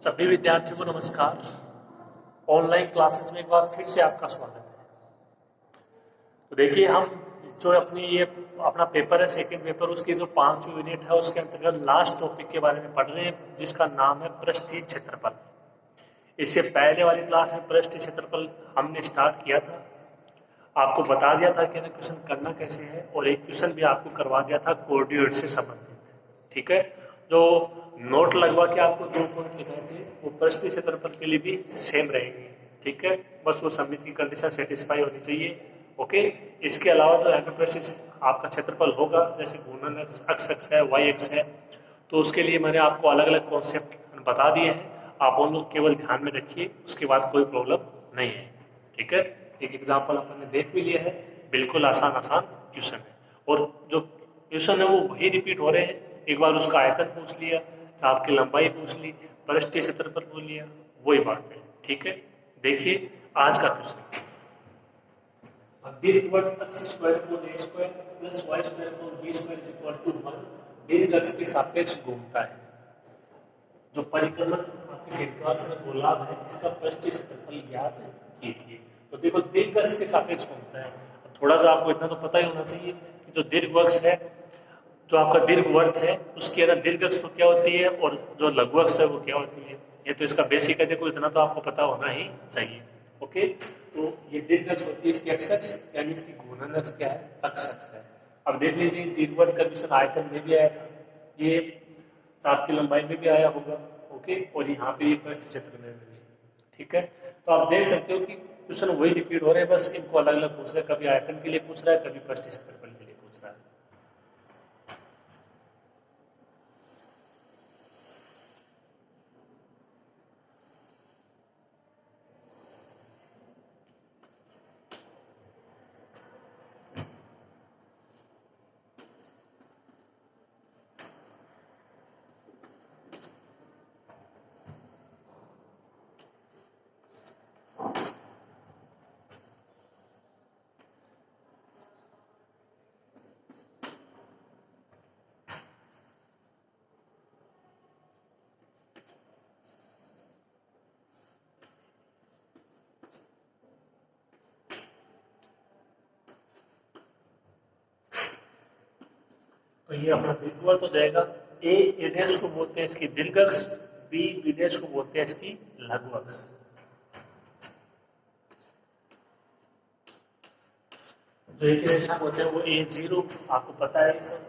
सभी विद्यार्थियों को नमस्कार। ऑनलाइन क्लासेस में एक बार फिर से आपका स्वागत है। तो देखिए, हम जो अपना पेपर है, सेकंड पेपर, उसकी जो 5 यूनिट है उसके अंतर्गत लास्ट टॉपिक के बारे में पढ़ रहे हैं, जिसका नाम है पृष्ठीय क्षेत्रफल। इससे पहले वाली क्लास में पृष्ठीय क्षेत्रफल हमने स्टार्ट किया था, आपको बता दिया था कि क्वेश्चन करना कैसे है, और एक क्वेश्चन भी आपको करवा दिया था कोऑर्डिनेट से संबंधित। ठीक है, जो नोट लगवा के आपको 2 पॉइंट लिखाए थे वो पृष्ठीय क्षेत्रफल के लिए भी सेम रहेंगे। ठीक है, बस वो समिति की कंडीशन सेटिस्फाई होनी चाहिए। ओके, इसके अलावा जो यहाँ पे पृष्ठीय आपका क्षेत्रफल होगा, जैसे घूर्णन एक्स है, वाई एक्स है, तो उसके लिए मैंने आपको अलग अलग कॉन्सेप्ट बता दिए हैं। आप उन लोग केवल ध्यान में रखिए, उसके बाद कोई प्रॉब्लम नहीं है। ठीक है, एक एग्जाम्पल अपन ने देख भी लिया है, बिल्कुल आसान आसान क्वेश्चन है, और जो क्वेश्चन है वो वही रिपीट हो रहे हैं। एक बार उसका आयतन पूछ लिया, चाप की लंबाई पूछ ली, पृष्ठीय क्षेत्रफल पूछ लिया, वही बात है। ठीक है, देखिए आज का क्वेश्चन, दीर्घवृत्त x square upon a square plus y square upon b square is equal to 1 दीर्घ अक्ष के सापेक्ष घूमता है। जो परिक्रमण आपके दीर्घाक्ष में गोलार्ध है, इसका पृष्ठीय क्षेत्रफल ज्ञात कीजिए। तो देखो, दीर्घ अक्ष के सापेक्ष घूमता है। थोड़ा सा आपको इतना तो पता ही होना चाहिए कि जो दीर्घ अक्ष है, जो आपका दीर्घवृत्त है, उसके अंदर दीर्घ अक्ष तो क्या होती है और जो लघु अक्ष है वो क्या होती है। ये तो इसका बेसिक है, देखो इतना तो आपको पता होना ही चाहिए। ओके, तो ये दीर्घ अक्ष होती है, इसकी एक्स अक्ष, यानी इसकी घूर्णन अक्ष क्या है, अक्ष अक्ष है। अब देख लीजिए, दीर्घवृत्त का क्वेश्चन आयतन में भी आया था, ये चाप की लंबाई में भी आया होगा। ओके, और यहाँ पे ये पृष्ठ क्षेत्र में भी। ठीक है, तो आप देख सकते हो कि क्वेश्चन वही रिपीट हो रहे हैं, बस इनको अलग अलग पूछ रहे हैं। कभी आयतन के लिए पूछ रहा है, कभी पृष्ठ क्षेत्रफल के लिए पूछ रहा है। तो ये अपना दीर्घवृत्त हो जाएगा। ए डैश को बोलते हैं इसकी दीर्घ अक्ष, बी डैश को बोलते हैं इसकी लघु अक्ष। जो एक रेशा होते हैं वो A0, आपको पता है ये सब।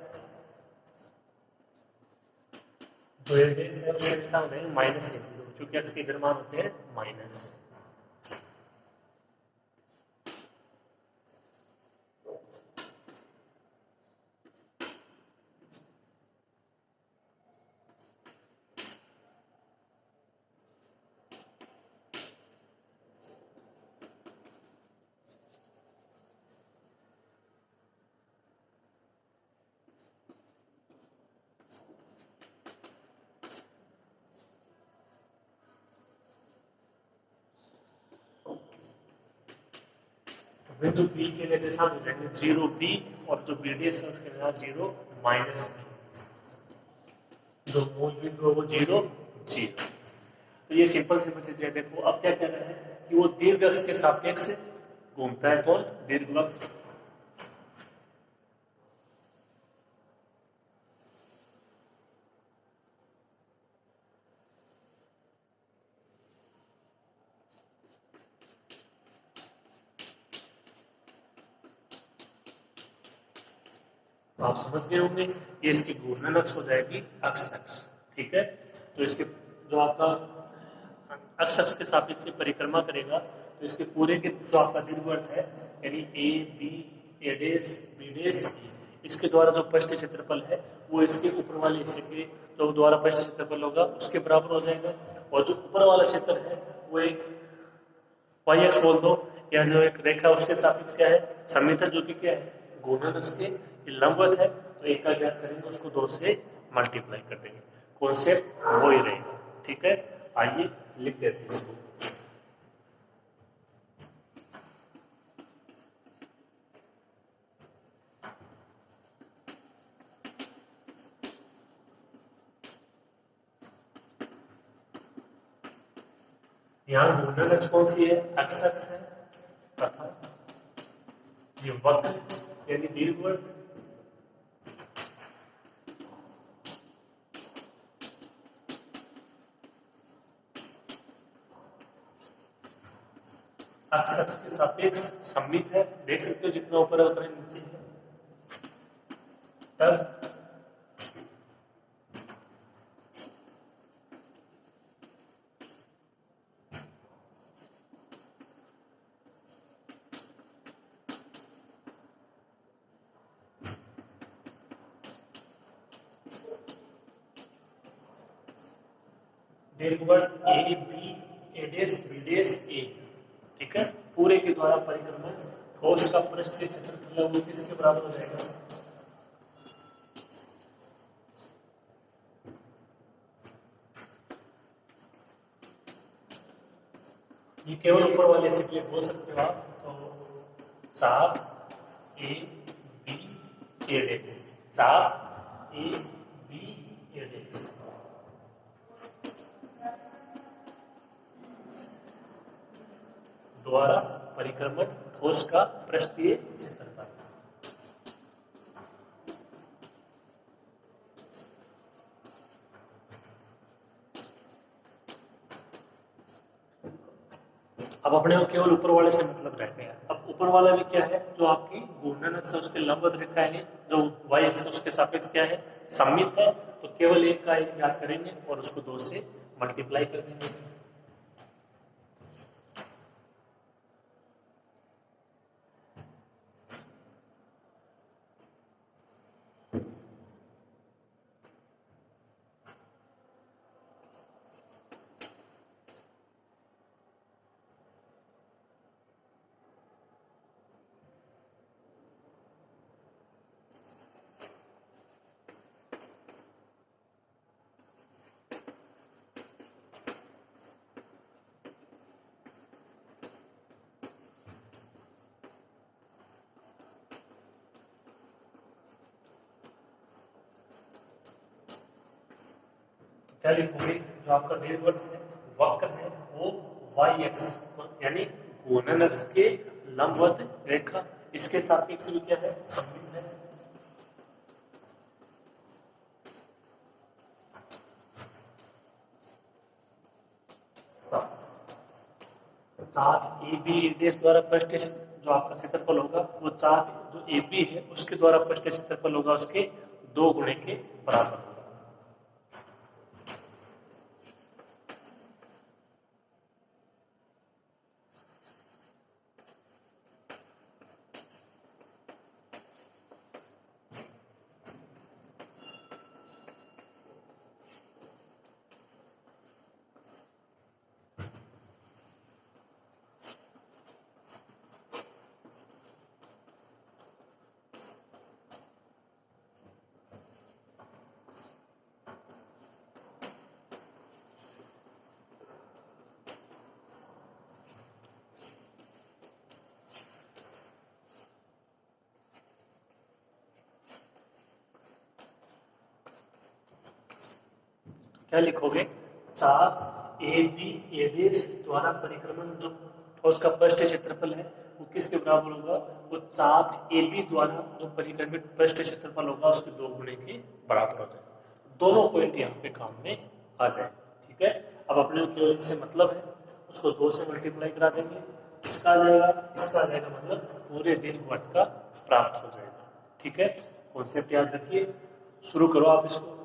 जो ए डैश है उसके रेशा होते हैं -A0, क्योंकि अक्ष के मान होते हैं माइनस। बिंदु बी के निर्देशांक हो जाएंगे 0B, और जो बी डैश है उसके निर्देशांक 0 -B। जो मूल बिंदु है वो 0 0। तो ये सिंपल सिंपल चीजें हैं। देखो, अब क्या कहना है कि वो दीर्घ अक्ष के सापेक्ष घूमता है। कौन? दीर्घ अक्ष। तो आप समझ गए होंगे, ये इसकी घूर्णन अक्ष हो जाएगी अक्ष अक्ष। ठीक है, तो इसके जो आपका अक्ष अक्ष के सापेक्ष से परिक्रमा करेगा, तो इसके पूरे के जो आपका दीर्घवृत्त है, यानी a b, a dash, b dash, इसके द्वारा जो पृष्ठ क्षेत्रफल है वो इसके ऊपर वाले हिस्से के जो द्वारा पृष्ठ क्षेत्रफल होगा उसके बराबर हो जाएगा। और जो ऊपर वाला क्षेत्र है वो एक वाई एक्स बोल दो, या जो एक रेखा उसके सापेक्ष क्या है, समीकरण, जो कि क्या है, घूर्णन अक्ष के लंबवत है। तो एक का ज्ञात करेंगे, उसको 2 से मल्टीप्लाई कर देंगे, कॉन्सेप्ट वो ही रहेगा। ठीक है, आइए लिख देते हैं इसको। यहाँ घूर्णन अक्ष कौन सी है? एक्स अक्ष है, तथा ये वक्र यानी दीर्घवृत्त एक्स अक्ष के सापेक्ष सममित है। देख सकते हो जितना ऊपर है उतना ही नीचे है। तब दीर्घवृत्त ए बी ए डेस बी डेस ए, ठीक है, पूरे के द्वारा परिक्रमण ठोस का पृष्ठीय क्षेत्रफल वो किसके बराबर हो जाएगा? ये केवल ऊपर वाले से भी बोल सकते हो आप। तो चाप ए बी ए डेस, चाप ए बी ए डेस द्वारा परिक्रमण ठोस का पृष्ठीय क्षेत्रफल। अब अपने को केवल ऊपर वाले से मतलब रह गया। अब ऊपर वाला भी क्या है? जो आपकी घूर्णन अक्ष उसके लंबवत रेखा है, जो वाई अक्ष उसके सापेक्ष क्या है? सममित है। तो केवल एक का एक याद करेंगे और उसको 2 से मल्टीप्लाई कर देंगे। क्या लिखोगे? जो आपका दीर्घवृत्त है, वक्र है, वो वाई एक्स यानी घूर्णन अक्ष के लंबवत रेखा, इसके सापेक्ष में क्या है? सममित है। चाप ए बी डेश द्वारा पृष्ठ जो आपका क्षेत्रफल होगा वो चाप जो ए बी है उसके द्वारा पृष्ठ क्षेत्रफल होगा उसके 2 गुणे के बराबर होगा। क्या लिखोगे? चाप ए बी ए डेश द्वारा परिक्रमण जो ठोस का पृष्ठ क्षेत्रफल है वो किसके बराबर होगा? वो चाप ए बी द्वारा जो परिक्रमित पृष्ठ क्षेत्रफल होगा उसके 2 गुणे के बराबर हो जाए। दोनों पॉइंट यहाँ पे काम में आ जाए। ठीक है, अब अपने को केवल इससे मतलब है, उसको 2 से मल्टीप्लाई करा देंगे, इसका आ जाएगा, इसका आ जाएगा, मतलब पूरे दीर्घवृत्त का प्राप्त हो जाएगा। ठीक है, कॉन्सेप्ट याद रखिए। शुरू करो आप इसको।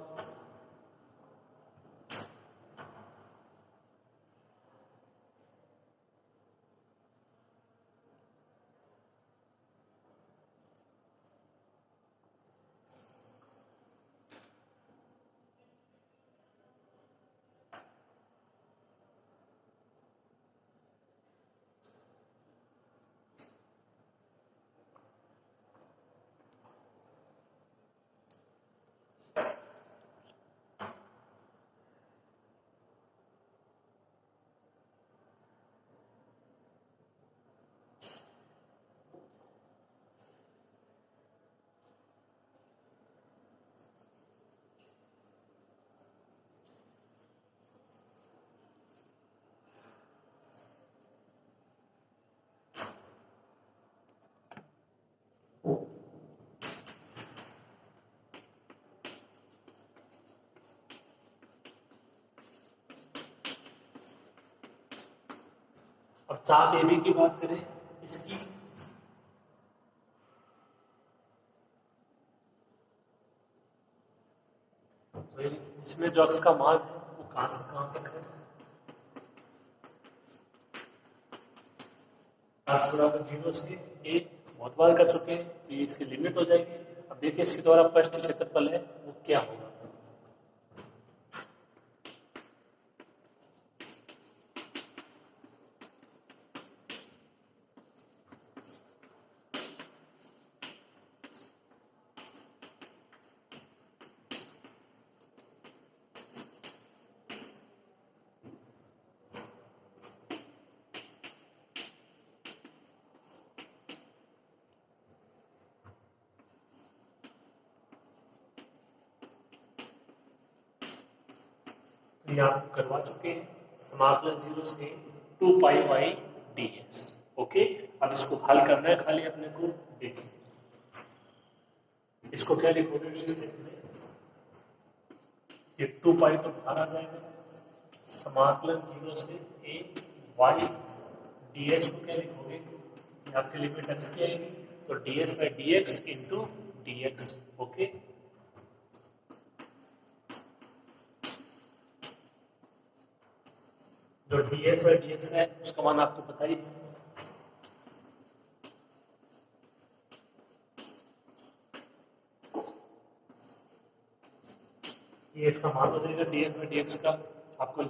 अब चाप ए बी की बात करें, इसकी तो इसमें जो अक्ष का मान है वो कहां से कहां तक है, अक्ष बराबर 0 से ए बहुत बार कर चुके हैं, तो ये इसकी लिमिट हो जाएगी। अब देखिए इसके द्वारा पृष्ठ क्षेत्रफल है वो क्या होगा। तो ये आप करवा चुके हैं, समाकलन 0 से 2 pi by D X. Okay, अब इसको हल करना है खाली अपने को। देखिए इसको क्या लिखोगे अगले स्टेप में, ये 2 पाई तो बाहर आ जाएगा, समाकलन 0 से ए वाई डी एस को क्या लिखोगे, आपकी लिमिट एक्स की आएगी, तो D S by D X into D X. Okay, जो D S by D X है उसका मान आपको पता ही है, ये इसका मान हो जाएगा D S by D x का, आपको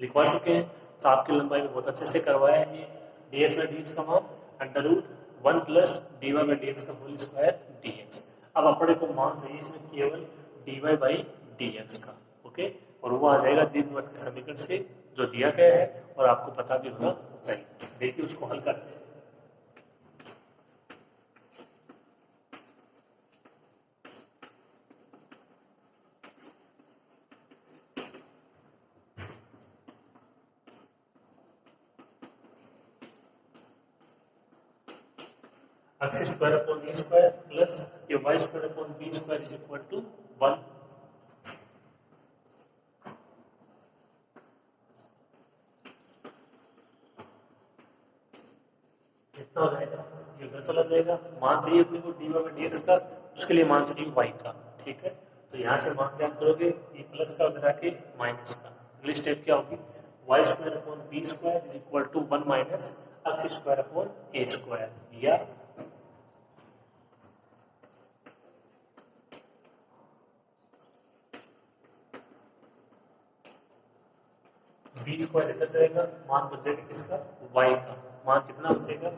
लिखवा चुके हैं, चाप की लंबाई में बहुत अच्छे से करवाया है। ये d S by D x का मान under root 1 plus d y by D x का होल स्क्वायर डी एक्स। अब अपने को मान चाहिए इसमें केवल d y by D x का। ओके, और वो आ जाएगा दीर्घवृत्त के समीकरण से जो दिया गया है और आपको पता भी होना चाहिए। देखिए उसको हल करते हैं। एक्स स्क्वायर अपॉन ए स्क्वायर प्लस ये y square upon b square is equal to 1। कितना हो जाएगा, ये उधर चला जाएगा, मान चाहिए अपने को d y by D x का, उसके लिए मान चाहिए वाई का। ठीक है, तो यहाँ से मान क्या करोगे, ये प्लस का उधर आके माइनस का, अगली स्टेप क्या होगी, y square upon b square is equal to 1 minus x square upon A square, या बी स्क्वायर इधर जाएगा, मान बचेगा किसका, वाई का, मान कितना बचेगा,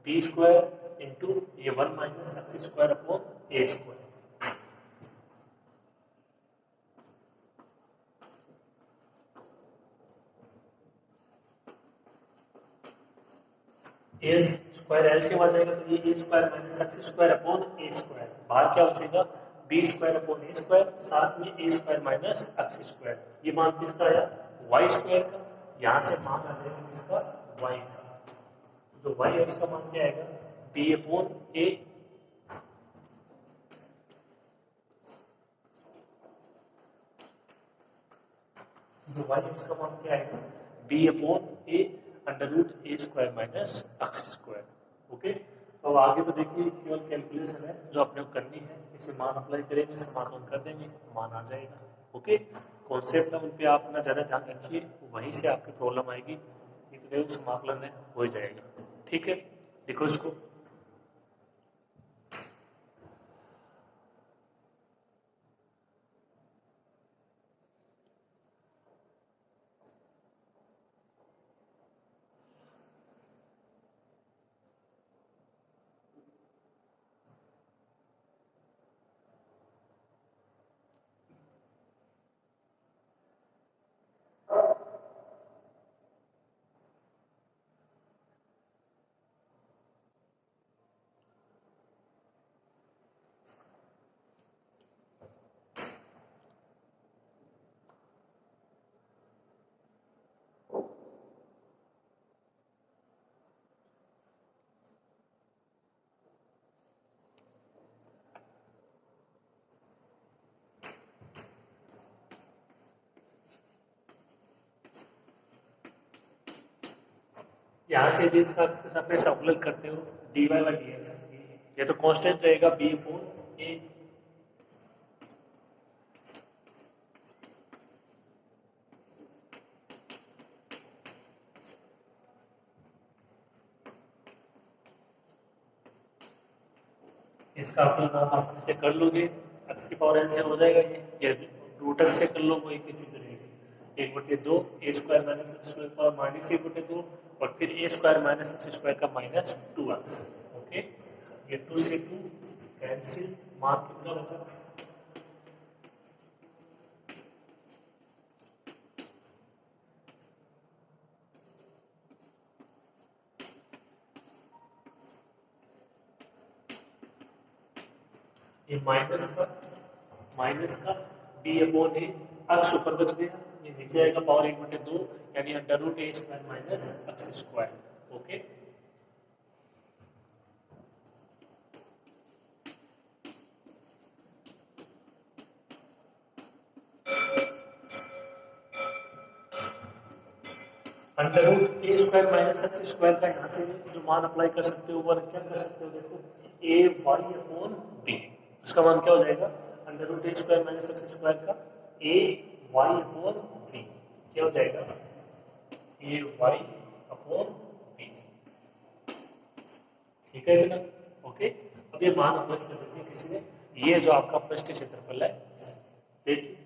बी स्क्वायर इंटू ये 1 minus x square upon A square. A square LCM आ जाएगा, तो ये A square minus x square upon A square, बाहर क्या बचेगा, बी स्क्वायर अपॉन ए स्क्वायर, साथ में A square minus x square. ये मान किसका आया, वाई स्क्वायर का, यहाँ से मान आ जाएगा किसका, वाई का, जो वाई है उसका मान क्या आएगा, बी अपॉन ए, जो वाई है उसका मान क्या आएगा, B upon A under root A square minus x square. Okay, तो अब आगे तो देखिए केवल कैलकुलेशन है जो अपने को करनी है, इसे मान अप्लाई करेंगे, समाकलन कर देंगे, मान आ जाएगा। ओके, कॉन्सेप्ट है उन पे आप अपना ज़्यादा ध्यान रखिए, वहीं से आपकी प्रॉब्लम आएगी, नहीं तो समाकलन है हो ही जाएगा। ठीक है, देखो इसको, यहाँ से यदि इसका इसके साथ में सर्कुलर करते हो dy बाई डी एक्स, ये तो कांस्टेंट रहेगा b अपॉन ए। इसका अपना आप आसानी से कर लोगे, एक्स की पावर एन से हो जाएगा ये रूट एक्स से कर लो वो एक ही चीज रहेगी। 1/2 A square minus x square power minus 1/2 और फिर A square minus x square का माइनस 2x। ओके, ये 2 से 2 कैंसिल, मान कितना बचा, ये माइनस का बी अपॉन ए, अक्स ऊपर बच गया, ये नीचे आएगा पावर 1/2 यानी अंडर रूट ए square minus x square. Okay, under root ए स्क्वायर माइनस एक्स स्क्वायर का यहाँ से जो मान अप्लाई कर सकते हो वो क्या कर सकते हो, देखो ए वाई अपॉन बी, उसका मान क्या हो जाएगा, अंडर रूट ए स्क्वायर माइनस एक्स स्क्वायर का ए वाई अपॉन बी, क्या हो जाएगा ए वाई अपॉन बी। ठीक है इतना। ओके, अब ये मान अप्लाई कर देते हैं किसी ने, ये जो आपका पृष्ठ क्षेत्रफल है देखिए,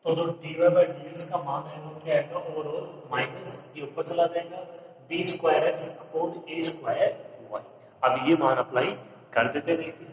तो जो dy बाई dx का मान है वो क्या आएगा, ओवरऑल माइनस ये ऊपर चला जाएगा बी स्क्वायर एक्स अपॉन ए स्क्वायर वाई। अब ये मान अप्लाई कर देते, देखिए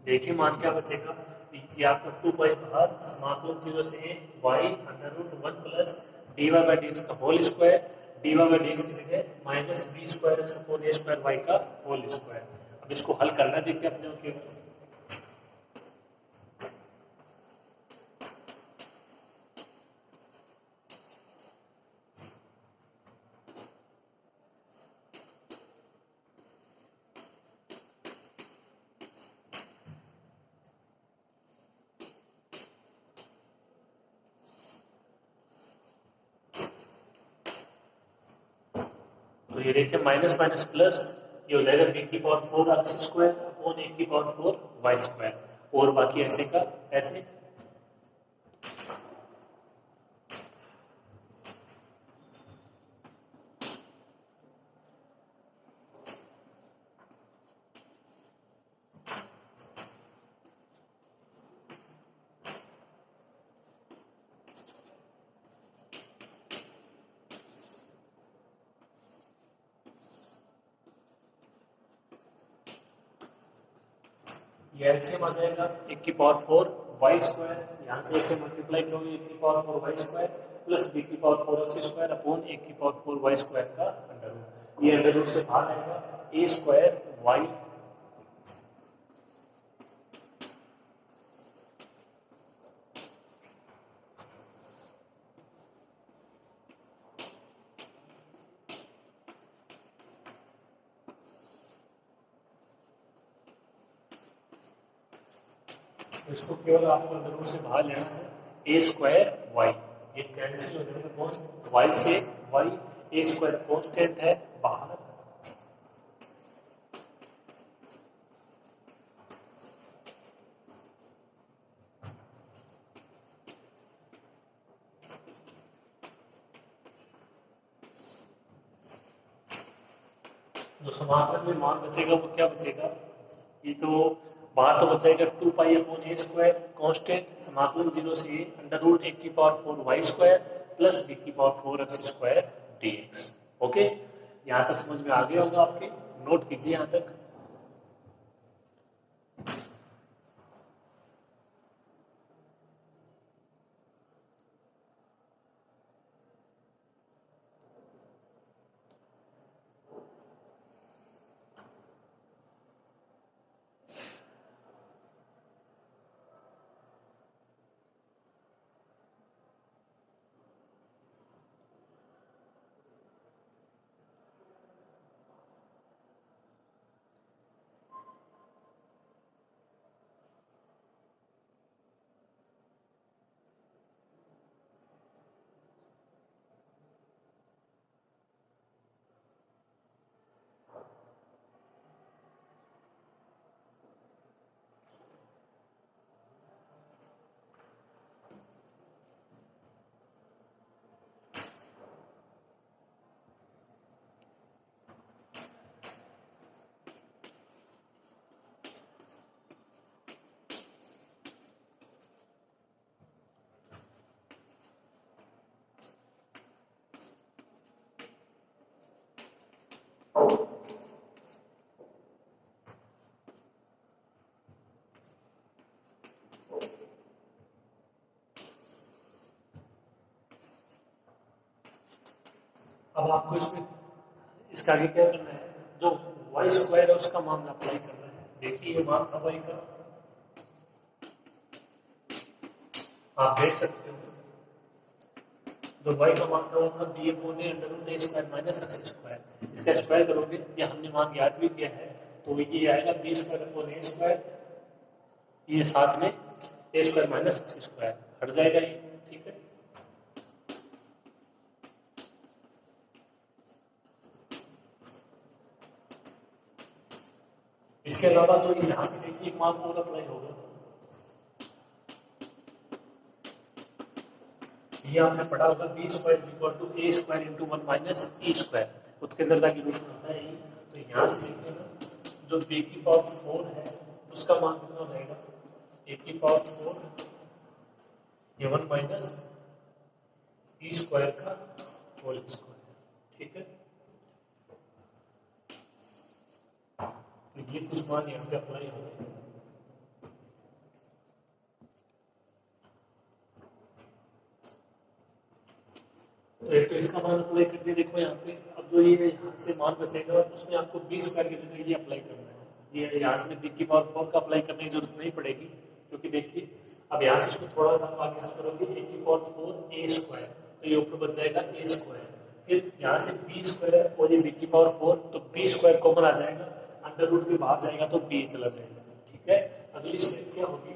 देखिए मान क्या बचेगा, ये आपका 2 पाई बाहर समाकलन 0 से a y under root 1 plus dy by dx का whole square, dy by dx की जगह minus B square X upon ए स्क्वायर वाई का होल स्क्वायर। अब इसको हल करना देखिए अपने के, तो ये देखिए माइनस माइनस प्लस, ये हो जाएगा बी की पावर 4 एक्स स्क्वायर अपॉन ए की पावर 4 वाई स्क्वायर, और बाकी ऐसे का ऐसे। ये एलसीएम आ जाएगा 1 की पावर 4 वाई स्क्वायर, यहाँ से 1 से मल्टीप्लाई करोगे 1 की power 4 y square plus b की पावर 4 एक्स स्क्वायर अपॉन 1 की पावर 4 वाई स्क्वायर का अंडर रूट, ये अंडर रूट से बाहर आएगा ए स्क्वायर वाई, तो इसको केवल आपको अंदर रूट से बाहर लेना है ए स्क्वायर वाई, ये कैंसिल हो जाएगा कौन, वाई से वाई, ए स्क्वायर कॉन्स्टेंट है बाहर, जो समाकलन में मान बचेगा वो क्या बचेगा, ये तो बाहर तो बचेगा 2 पाई अपॉन a² कांस्टेंट समाकलन 0 से under root 1/4 y² plus b/4 x² dx। Okay, यहाँ तक समझ में आ गया होगा आपके, नोट कीजिए यहाँ तक। अब आपको इसमें इसका आगे क्या करना है, जो y² है उसका मान अप्लाई करना है। देखिए ये मान था y का, आप देख सकते हो जो y का मान था वो था b/a² माइनस x²। इसका स्क्वायर करोगे, ये हमने मान याद भी किया है, तो ये आएगा b² ये साथ में a² माइनस x² हट जाएगा ये, ठीक है। इसके अलावा जो यहाँ पे देखिए एक मान और अप्लाई होगा, ये आपने पढ़ा होगा b² a² × 1 माइनस e², उसके अंदर का रिलेशन होता है। तो यहाँ से देखिए ना, जो b/4 है उसका मान कितना हो जाएगा, a/4 ये 1 माइनस e² का होल स्क्वायर, ठीक है। तो ये कुछ मान यहाँ पे अप्लाई हो गए। तो एक तो इसका मान अप्लाई कर दिया, देखो यहाँ पे। अब जो ये यहाँ से मान बचेगा उसमें आपको b² की जगह ये अप्लाई करना है। ये यहाँ से b/4 का अप्लाई करने की जरूरत नहीं पड़ेगी, क्योंकि देखिए अब यहाँ से इसको थोड़ा सा आगे हल करोगे a/4 a², तो ये ऊपर बच जाएगा a²। फिर यहाँ से b² और ये b/4, तो b² कॉमन आ जाएगा, अंडर रूट के बाहर जाएगा तो b चला जाएगा, ठीक है। अगली स्टेप क्या होगी,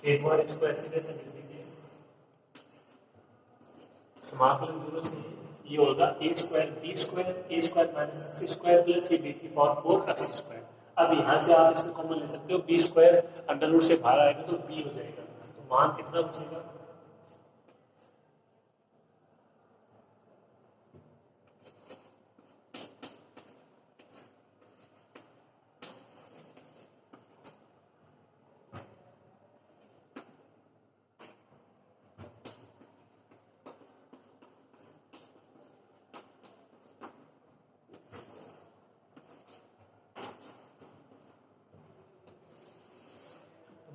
एक बार इसको ऐसे कैसे लिख दीजिए, समाकलन 0 से ये होगा a² b² a² minus x² plus ये b/4 x²। अब यहाँ से आप इसको कॉमन ले सकते हो, b² अंडर रूट से बाहर आएगा तो b हो जाएगा, तो मान कितना बचेगा,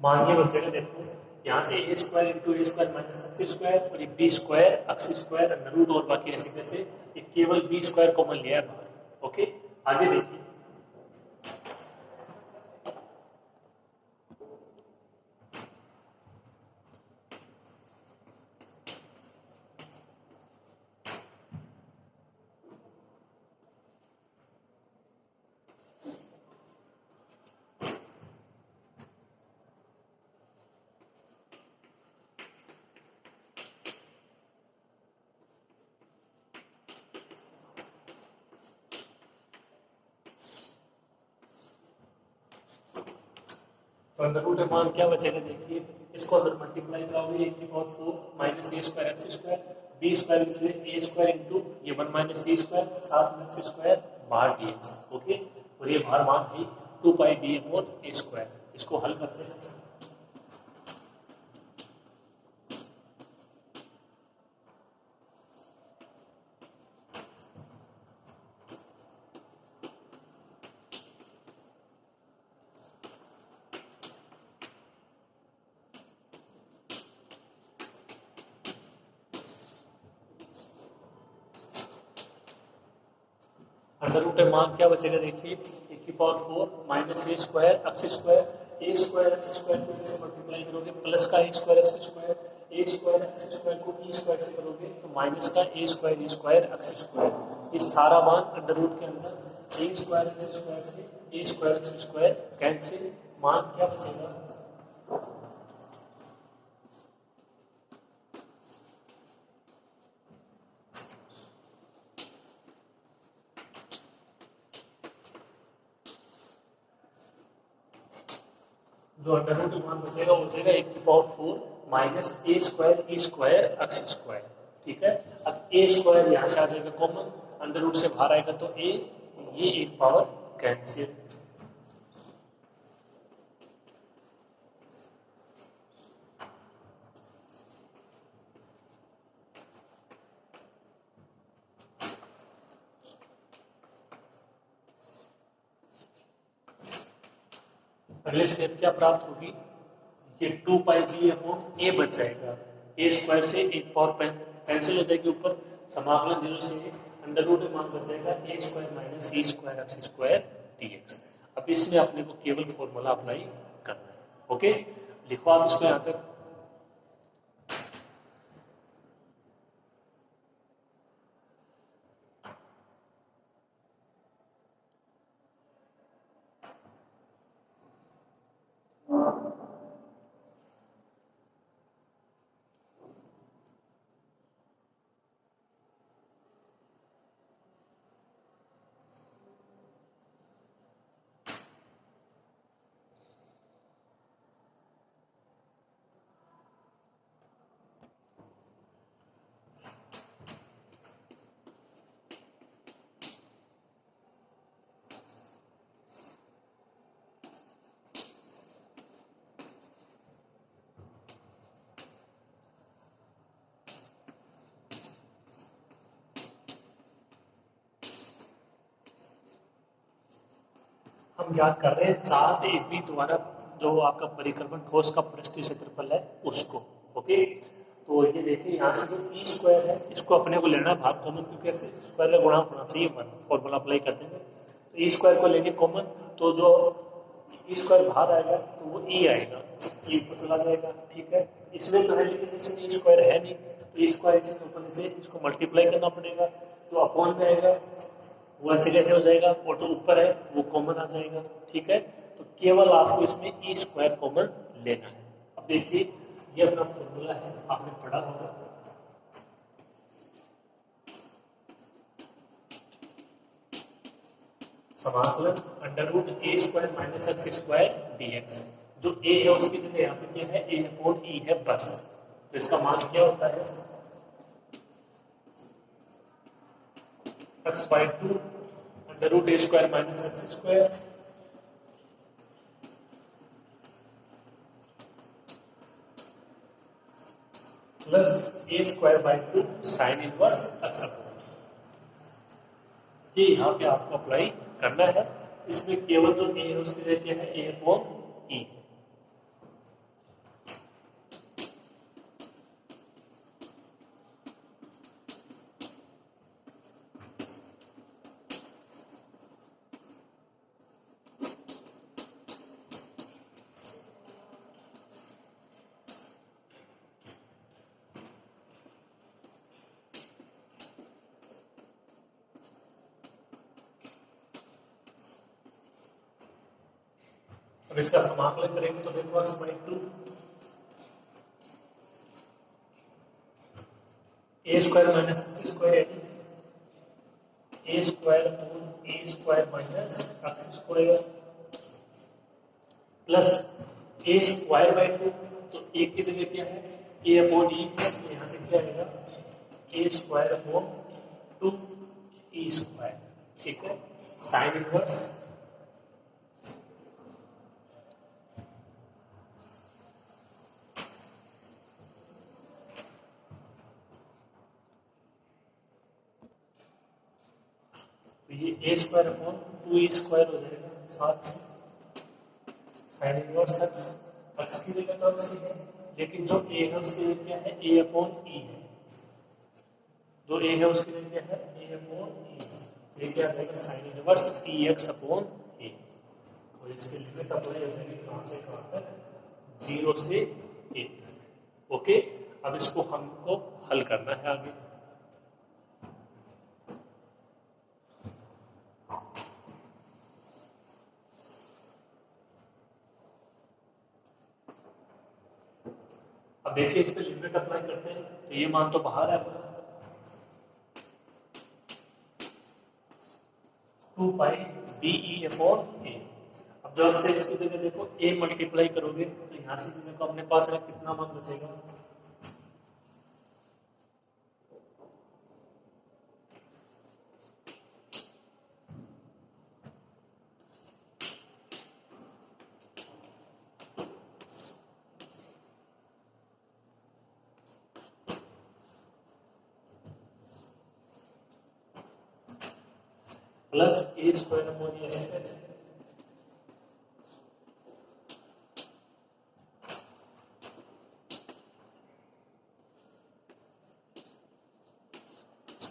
मान ये बचेगा, देखो यहाँ से a² × a² माइनस x² और ये b² x² अंडर रूट और बाकी ऐसे कैसे, ये केवल b² कॉमन लिया है बाहर। ओके, आगे देखिए, तो अंडर रूट में मान क्या बचेगा, देखिए इसको अंदर मल्टीप्लाई करोगे, 1/4 minus A square X square, B square की जगह ए स्क्वायर इंटू ये 1 माइनस सी स्क्वायर, साथ में एक्स स्क्वायर बाहर डी एक्स। ओके, और ये बाहर मान है 2 पाई बी अपॉन ए स्क्वायर। इसको हल करते हैं। अंडर रूट में मान क्या बचेगा, देखिए 1/4 minus A square X square, A square X square को इससे मल्टीप्लाई करोगे प्लस का ए square X square, A square X square को ई स्क्वायर से करोगे तो माइनस का ए स्क्वायर एक्स स्क्वायर। ये सारा मान अंडर रूट के अंदर ए स्क्वायर एक्स स्क्वायर से ए स्क्वायर एक्स स्क्वायर कैंसिल, मान क्या बचेगा, जो अंडर रूट मान बचेगा वो बचेगा 1/4 minus A square E square X square. ठीक है, अब ए स्क्वायर यहाँ से आ जाएगा कॉमन, अंडर रूट से बाहर आएगा तो ए, ये एक पावर कैंसिल। अगले स्टेप क्या प्राप्त होगी, ये 2 पाई बी अपॉन ए बच जाएगा, ए स्क्वायर से एक पावर कैंसिल हो जाएगी, ऊपर समाकलन 0 से अंडर रूट में मान बच जाएगा ए स्क्वायर माइनस सी स्क्वायर एक्स स्क्वायर डीएक्स। अब इसमें अपने को केवल फॉर्मूला अप्लाई करना है। ओके, लिखो आप इसको यहाँ तक। हम याद कर रहे हैं चाप ए बी द्वारा जो आपका परिक्रमण ठोस का पृष्ठीय क्षेत्रफल है उसको। ओके, तो ये देखिए यहाँ से जो ई स्क्वायर है इसको अपने को लेना है भाग कॉमन, क्योंकि एक्स स्क्वायर का गुणांक होना चाहिए 1, फॉर्मूला अप्लाई कर देंगे। तो ई स्क्वायर को लेंगे कॉमन, तो जो ई स्क्वायर बाहर आएगा तो वो ई आएगा, ई ऊपर चला जाएगा। ठीक है, इसमें तो है लेकिन इसमें ई स्क्वायर है नहीं, तो ई स्क्वायर इसमें ऊपर नीचे इसको मल्टीप्लाई करना पड़ेगा, जो अपॉन में आएगा वो ऐसे कैसे हो जाएगा, और जो ऊपर है वो कॉमन आ जाएगा। ठीक है, तो केवल आपको इसमें ई स्क्वायर कॉमन लेना है। अब देखिए ये अपना फॉर्मूला है, आपने पढ़ा होगा, समाकलन अंडर रूट ए square minus x square DX. जो ए है उसकी जगह यहाँ पे क्या है, ए अपॉन ई है बस। तो इसका मान क्या होता है, x by 2 under root A square minus x square plus A square by 2 sine inverse x upon. ये यहाँ पे आपको अप्लाई करना है। इसमें केवल जो ए है उसकी जगह क्या है, ए अपॉन ई। अब इसका समाकलन करेंगे तो देखो X by 2 A square minus x square यानी A square upon A square minus x square plus A square by 2, तो ए की जगह क्या है, ए अपॉन ई है, तो यहाँ से क्या आएगा ए स्क्वायर अपॉन 2 ई स्क्वायर, ठीक है। साइन इनवर्स तो ये A square upon 2 E square हो जाएगा, साथ में साइन इनवर्स एक्स की जगह तो एक्स ही है, लेकिन जो ए है उसकी जगह क्या है, ए अपॉन ई है, जो ए है उसकी जगह क्या है, ए अपॉन ई, ये क्या आएगा sine inverse E X upon A, और इसकी लिमिट अप्लाई हो जाएगी कहाँ से कहाँ तक, 0 से a तक। ओके, अब इसको हमको हल करना है आगे। अब देखिए इस पे लिमिट अप्लाई करते हैं, तो ये मान तो बाहर है अपना 2 पाई बी ई अपॉन ए। अब जब से इसकी जगह देखो ए मल्टीप्लाई करोगे तो यहाँ से देखो अपने पास है कितना मान बचेगा, प्लस ए स्क्वायर अपॉन ए, ऐसे कैसे,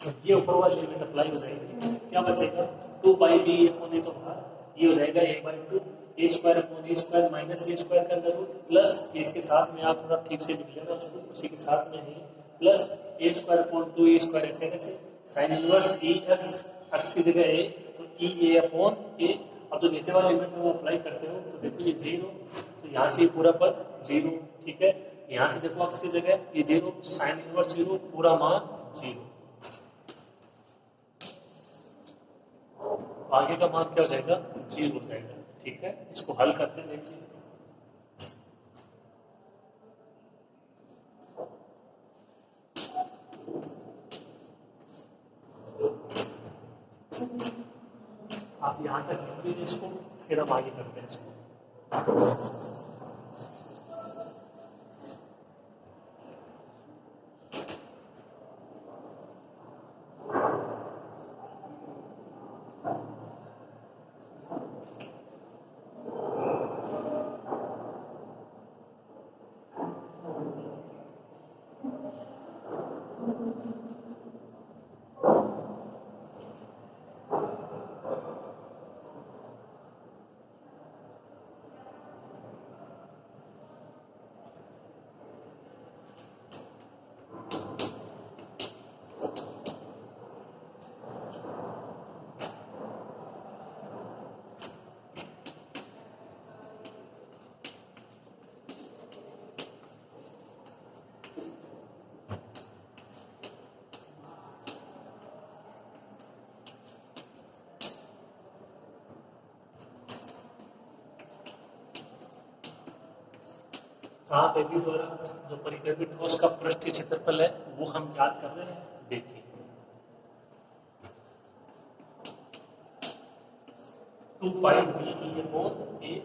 तो ये ऊपर वाली लिमिट अप्लाई हो जाएगी, क्या बचेगा 2 पाई बी अपॉन ए, तो बाहर ये हो जाएगा A by 2 A square upon A square minus A square का अंदर रूट प्लस इसके साथ में आप थोड़ा ठीक से लिख लेना उसको, उसी के साथ में है plus A square upon 2 A square, ऐसे कैसे sign inverse E x, x की जगह ए तो ई ए अपॉन ए। अब जो नीचे वाली लिमिट वो अप्लाई करते हो तो देखो ये 0, तो यहाँ से पूरा पद 0, ठीक है। यहाँ से देखो एक्स की जगह ये 0, साइन इनवर्स 0, पूरा मान 0, आगे का मान क्या हो जाएगा 0 हो जाएगा, ठीक है। इसको हल करते हैं, देखिए आप यहाँ तक लिख लीजिए इसको, फिर हम आगे करते हैं इसको। साहब एबी द्वारा जो परिकर्मी ठोस का पृष्ठीय क्षेत्रफल है वो हम याद कर रहे हैं, देखिए 2 पाई बी ई अपॉन ए,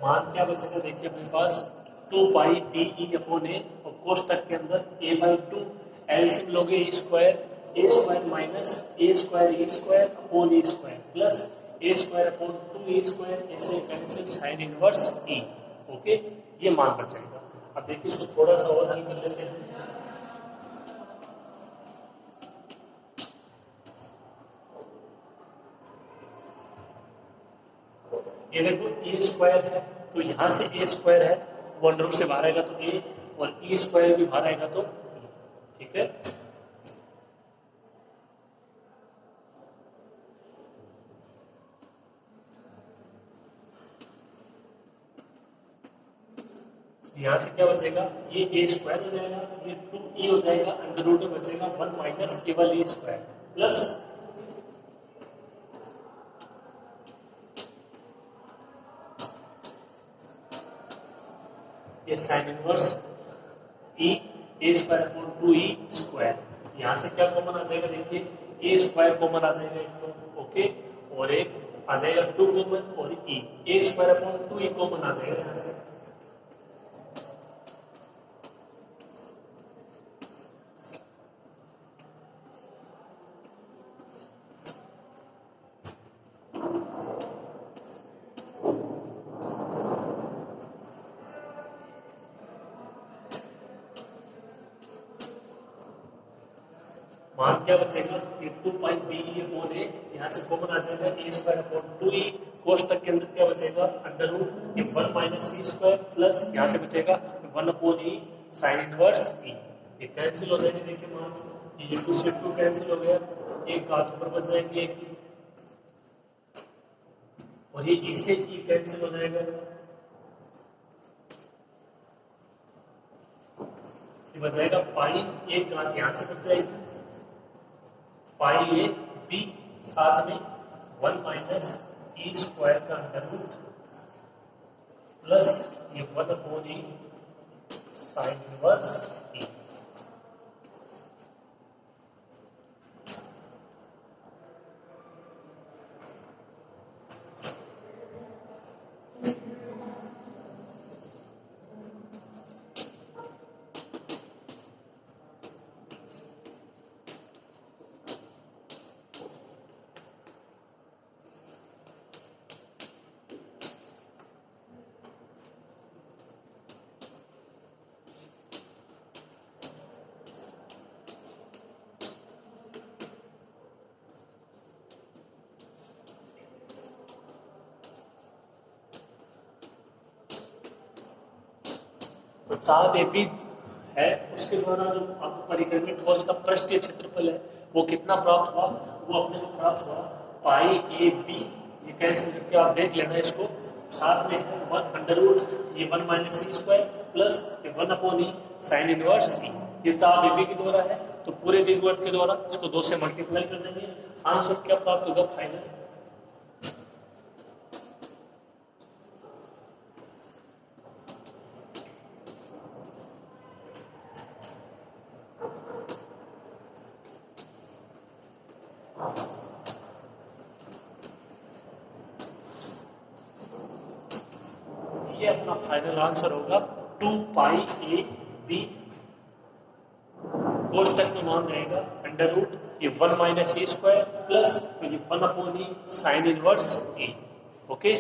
मान क्या बचेगा, देखिए अपने पास 2 पाई बी ई अपॉन ए, और कोष्टक के अंदर ए बाई 2, एलसीएम लोगे ए square minus A square upon A square plus A square upon 2 A square, ऐसे कैंसिल साइन इनवर्स ई। ओके, ये मान बचेगा। अब देखिए इसको थोड़ा सा और हल कर लेते हैं। ये देखो ए स्क्वायर है, तो यहाँ से ए स्क्वायर है, वन रूट से बाहर आएगा तो ए, और ई स्क्वायर भी बाहर आएगा तो ठीक है। यहां से क्या बचेगा, ये ए स्क्वायर हो जाएगा, ये 2e हो जाएगा, अंडर रूट में बचेगा 1 माइनस केवल ए स्क्वायर प्लस ये साइन इनवर्स ई ए स्क्वायर अपॉन 2e स्क्वायर। यहां से क्या कॉमन आ जाएगा, देखिए ए स्क्वायर कॉमन आ जाएगा एक तो, ओके, और एक आ जाएगा 2 कॉमन और ई, ए स्क्वायर अपॉन 2e कॉमन आ जाएगा यहां से। मान क्या बचेगा, ये 2 पाई बी ई अपॉन ए, यहाँ से कॉमन आ जाएगा ए स्क्वायर अपॉन 2e, कोष्टक के अंदर क्या बचेगा, अंडर रूट ये 1 माइनस ई स्क्वायर प्लस यहाँ से बचेगा 1 अपॉन ई साइन इनवर्स ई। ये कैंसिल हो जाएंगे, देखिए मान ये 2 से 2 कैंसिल हो गया, एक घात ऊपर बच जाएंगे एक ही, और ये इससे ई कैंसिल हो जाएगा, ये बच जाएगा पाई, एक घात यहाँ से बच जाएगी पाई ए बी, साथ में 1 माइनस ई स्क्वायर का अंडर रूट प्लस ये 1 अपॉन ई साइन इनवर्स ई। तो चाप एपी है, उसके द्वारा जो आपको परिक्रमी ठोस का पृष्ठीय क्षेत्रफल है वो कितना प्राप्त हुआ, वो अपने को प्राप्त हुआ पाई ए बी, ये कैसे करके आप देख लेना इसको, साथ में है 1 अंडर रूट ये 1 माइनस ई स्क्वायर प्लस ये 1 अपॉन ई साइन इनवर्स ई। ये चाप एपी के द्वारा है, तो पूरे दीर्घवृत्त के द्वारा इसको 2 से मल्टीप्लाई कर देंगे, आंसर क्या प्राप्त होगा फाइनल। ये अपना फाइनल आंसर होगा 2 पाई ए बी, कोष्टक में मान रहेगा अंडर रूट ये 1 माइनस ई स्क्वायर प्लस ये 1 अपॉन ई साइन इनवर्स ए। ओके,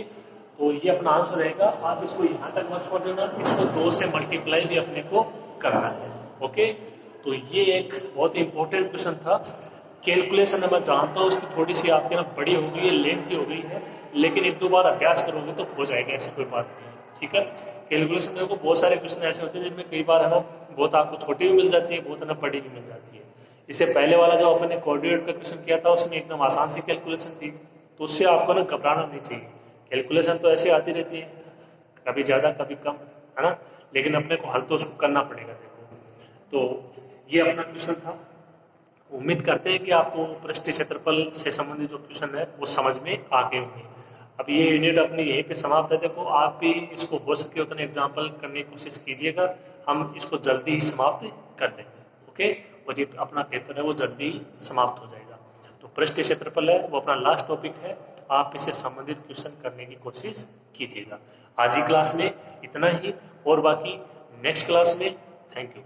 तो ये अपना आंसर रहेगा। आप इसको यहाँ तक मत छोड़ देना, इसको 2 से मल्टीप्लाई भी अपने को करना है। ओके, तो ये एक बहुत ही इंपॉर्टेंट क्वेश्चन था। कैलकुलेशन मैं जानता हूँ उसकी थोड़ी सी आपके ना बड़ी हो गई है, लेंथी हो गई है, लेकिन 1-2 बार अभ्यास करोगे तो हो जाएगा, ऐसी कोई बात नहीं है। ठीक है, कैलकुलेशन देखो बहुत सारे क्वेश्चन ऐसे होते हैं जिनमें कई बार है ना बहुत आपको छोटी भी मिल जाती है, बहुत है ना बड़ी भी मिल जाती है। इससे पहले वाला जो अपन ने कोऑर्डिनेट का क्वेश्चन किया था उसमें एकदम आसान सी कैलकुलेशन थी, तो उससे आपको ना घबराना नहीं चाहिए। कैलकुलेशन तो ऐसे आती रहती है, कभी ज़्यादा कभी कम, है ना, लेकिन अपने को हल तो उसको करना पड़ेगा। देखो, तो ये अपना क्वेश्चन था। उम्मीद करते हैं कि आपको पृष्ठीय क्षेत्रफल से संबंधित जो क्वेश्चन है वो समझ में आ गए होंगे। अब ये यूनिट अपनी यहीं पे समाप्त है। देखो, आप भी इसको हो सके उतने एग्जाम्पल करने की कोशिश कीजिएगा, हम इसको जल्दी ही समाप्त कर देंगे। ओके, और ये अपना पेपर है वो जल्दी ही समाप्त हो जाएगा। तो पृष्ठीय क्षेत्रफल है वो अपना लास्ट टॉपिक है, आप इससे संबंधित क्वेश्चन करने की कोशिश कीजिएगा। आज ही क्लास में इतना ही, और बाकी नेक्स्ट क्लास में। Thank you.